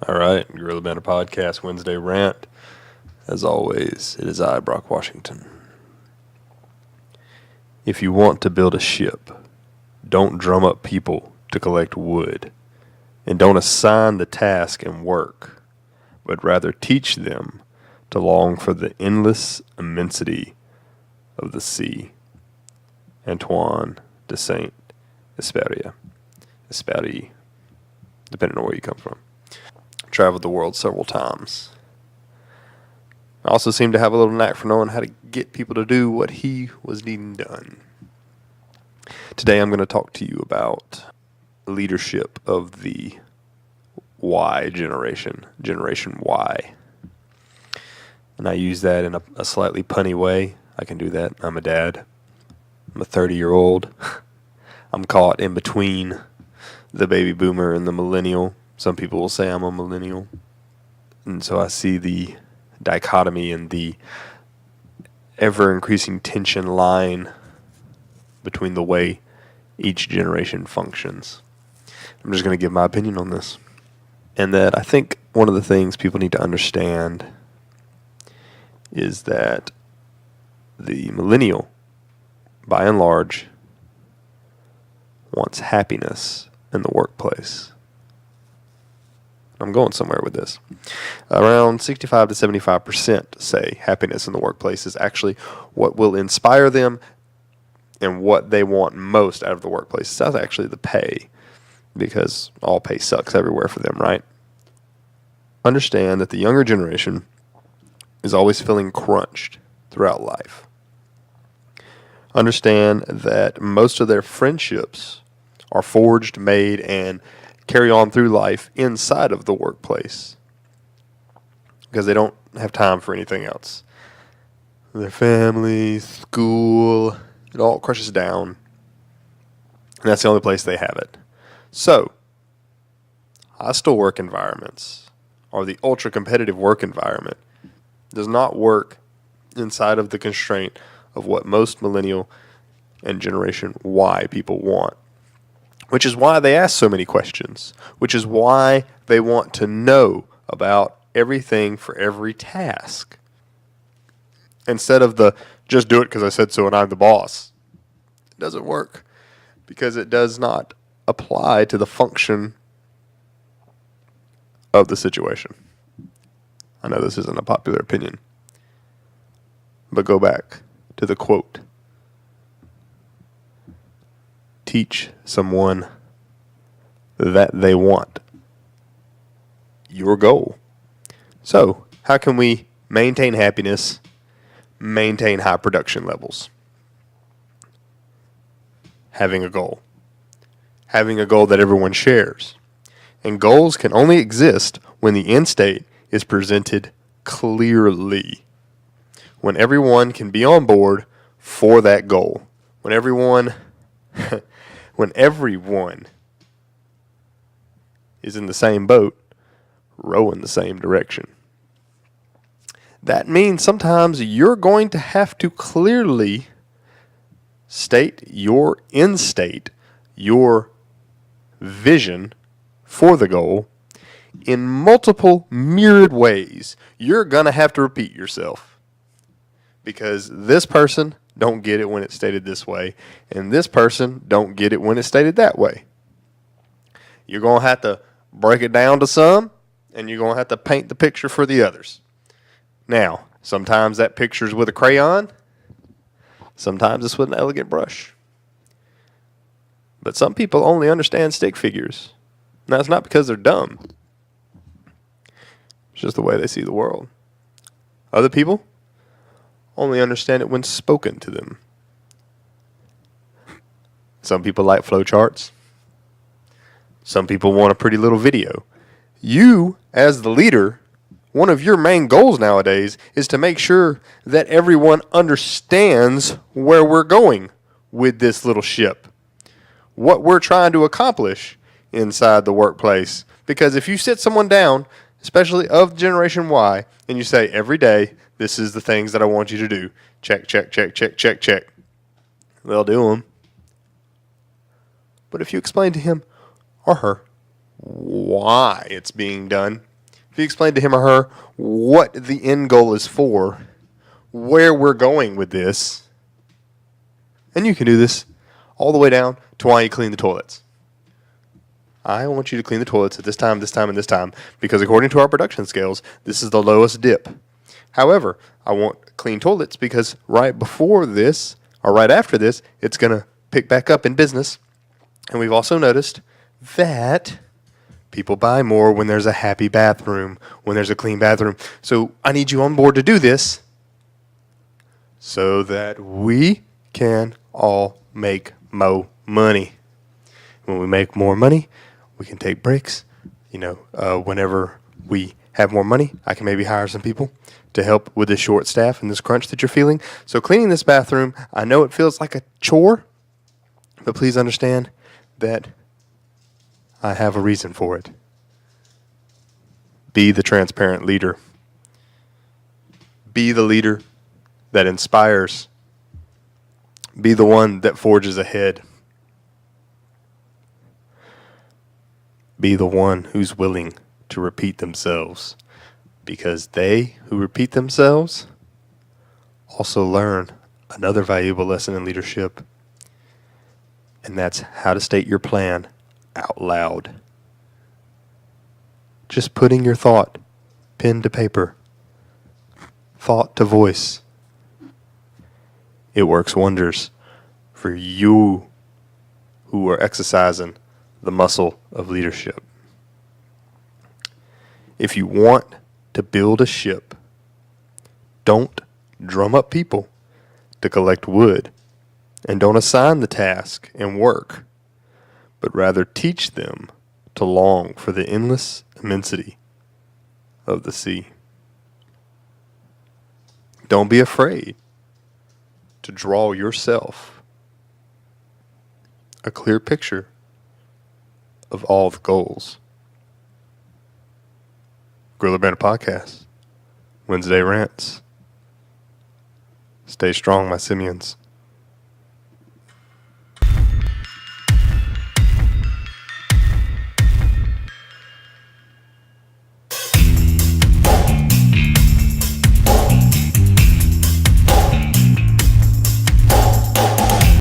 All right, Gorilla Banter Podcast, Wednesday Rant. As always, it is I, Brock Washington. If you want to build a ship, don't drum up people to collect wood, and don't assign the task and work, but rather teach them to long for the endless immensity of the sea. Antoine de Saint-Exupéry, depending on where you come from. Traveled the world several times. I also seem to have a little knack for knowing how to get people to do what he was needing done. Today I'm going to talk to you about leadership of the Y generation, Generation Y. And I use that in a slightly punny way. I can do that. I'm a dad. I'm a 30-year-old. I'm caught in between the baby boomer and the millennial. Some people will say I'm a millennial. And so I see the dichotomy and the ever-increasing tension line between the way each generation functions. I'm just going to give my opinion on this. And that I think one of the things people need to understand is that the millennial, by and large, wants happiness in the workplace. I'm going somewhere with this. Around 65 to 75% say happiness in the workplace is actually what will inspire them and what they want most out of the workplace. It's not actually the pay, because all pay sucks everywhere for them, right? Understand that the younger generation is always feeling crunched throughout life. Understand that most of their friendships are forged, made, and carry on through life inside of the workplace because they don't have time for anything else. Their family, school, it all crushes down, and that's the only place they have it. So, hostile work environments, or the ultra-competitive work environment, does not work inside of the constraint of what most millennial and Generation Y people want. Which is why they ask so many questions. Which is why they want to know about everything for every task. Instead of the, just do it because I said so and I'm the boss. It doesn't work. Because it does not apply to the function of the situation. I know this isn't a popular opinion. But go back to the quote. Teach someone that they want. Your goal. So, how can we maintain happiness, maintain high production levels? Having a goal. Having a goal that everyone shares. And goals can only exist when the end state is presented clearly. When everyone can be on board for that goal. When everyone is in the same boat, rowing the same direction. That means sometimes you're going to have to clearly state your end state, your vision for the goal in multiple myriad ways. You're going to have to repeat yourself because this person don't get it when it's stated this way, and this person don't get it when it's stated that way. You're going to have to break it down to some, and you're going to have to paint the picture for the others. Now, sometimes that picture's with a crayon. Sometimes it's with an elegant brush. But some people only understand stick figures. Now, it's not because they're dumb. It's just the way they see the world. Other people only understand it when spoken to them. Some people like flowcharts. Some people want a pretty little video. You, as the leader, one of your main goals nowadays is to make sure that everyone understands where we're going with this little ship. What we're trying to accomplish inside the workplace. Because if you sit someone down, especially of Generation Y, and you say every day, this is the things that I want you to do. Check, check, check, check, check, check. They'll do them. But if you explain to him or her why it's being done, if you explain to him or her what the end goal is for, where we're going with this, and you can do this all the way down to why you clean the toilets. I want you to clean the toilets at this time, this time, and this time, because according to our production scales, this is the lowest dip. However, I want clean toilets because right before this, or right after this, it's going to pick back up in business. And we've also noticed that people buy more when there's a happy bathroom, when there's a clean bathroom. So I need you on board to do this so that we can all make more money. When we make more money, we can take breaks. Whenever we have more money, I can maybe hire some people to help with this short staff and this crunch that you're feeling. So cleaning this bathroom, I know it feels like a chore, but please understand that I have a reason for it. Be the transparent leader. Be the leader that inspires. Be the one that forges ahead. Be the one who's willing to repeat themselves, because they who repeat themselves also learn another valuable lesson in leadership, and that's how to state your plan out loud. Just putting your thought, pen to paper, thought to voice. It works wonders for you who are exercising the muscle of leadership. If you want to build a ship, don't drum up people to collect wood, and don't assign the task and work, but rather teach them to long for the endless immensity of the sea. Don't be afraid to draw yourself a clear picture of all the goals. Gorilla Banter Podcast, Wednesday Rants. Stay strong, my simians.